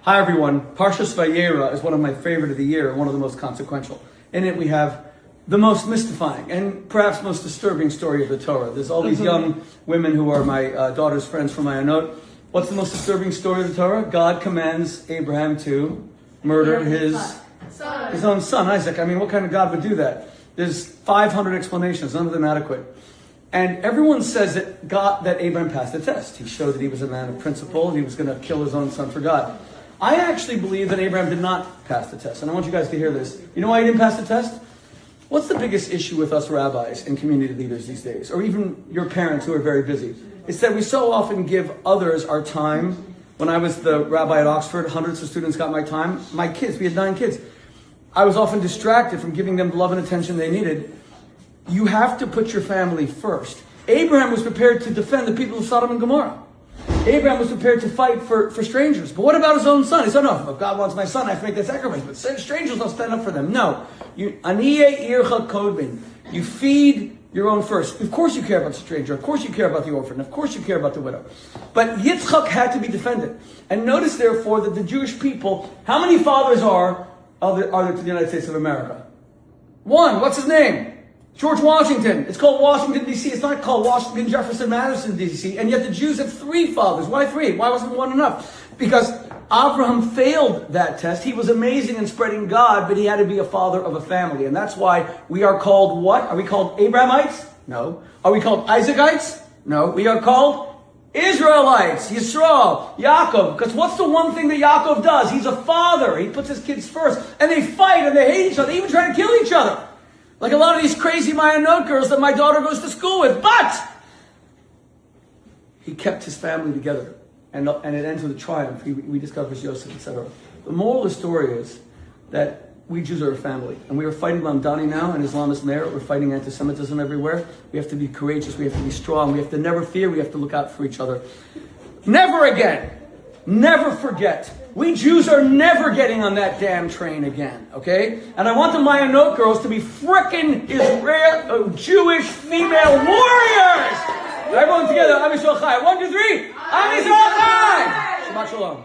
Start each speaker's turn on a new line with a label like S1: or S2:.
S1: Hi everyone. Parshat Vayera is one of my favorite of the year and one of the most consequential. In it we have the most mystifying and perhaps most disturbing story of the Torah. There's all these young women who are my daughter's friends from Mayanot. What's the most disturbing story of the Torah? God commands Abraham to murder his own son, Isaac. I mean, what kind of God would do that? There's 500 explanations, none of them adequate. And everyone says that Abraham passed the test. He showed that he was a man of principle and he was going to kill his own son for God. I actually believe that Abraham did not pass the test. And I want you guys to hear this. You know why he didn't pass the test? What's the biggest issue with us rabbis and community leaders these days? Or even your parents who are very busy? It's that we so often give others our time. When I was the rabbi at Oxford, hundreds of students got my time. My kids, we had 9 kids. I was often distracted from giving them the love and attention they needed. You have to put your family first. Abraham was prepared to defend the people of Sodom and Gomorrah. Abraham was prepared to fight for strangers. But what about his own son? He said, no, if God wants my son, I have to make that sacrifice. But strangers don't stand up for them. No. You feed your own first. Of course you care about the stranger. Of course you care about the orphan. Of course you care about the widow. But Yitzchak had to be defended. And notice, therefore, that the Jewish people, how many fathers are there to the United States of America? 1. What's his name? George Washington. It's called Washington, D.C. It's not called Washington, Jefferson, Madison, D.C. And yet the Jews have 3 fathers. Why 3? Why wasn't 1 enough? Because Abraham failed that test. He was amazing in spreading God, but he had to be a father of a family. And that's why we are called what? Are we called Abrahamites? No. Are we called Isaacites? No. We are called Israelites, Yisrael, Yaakov. Because what's the one thing that Yaakov does? He's a father. He puts his kids first. And they fight and they hate each other. They even try to kill each other. Like a lot of these crazy Mayanot girls that my daughter goes to school with. But he kept his family together. And it ends with a triumph. We discover Yosef, etc. The moral of the story is that we Jews are a family. And we are fighting Lamdani now and Islamist merit. We're fighting anti-Semitism everywhere. We have to be courageous. We have to be strong. We have to never fear. We have to look out for each other. Never again. Never forget. We Jews are never getting on that damn train again, okay? And I want the Mayanot girls to be frickin' Jewish female warriors! Everyone together, Am Yisrael Chai. 1, 2, 3. Am Yisrael Chai! Shabbat Shalom.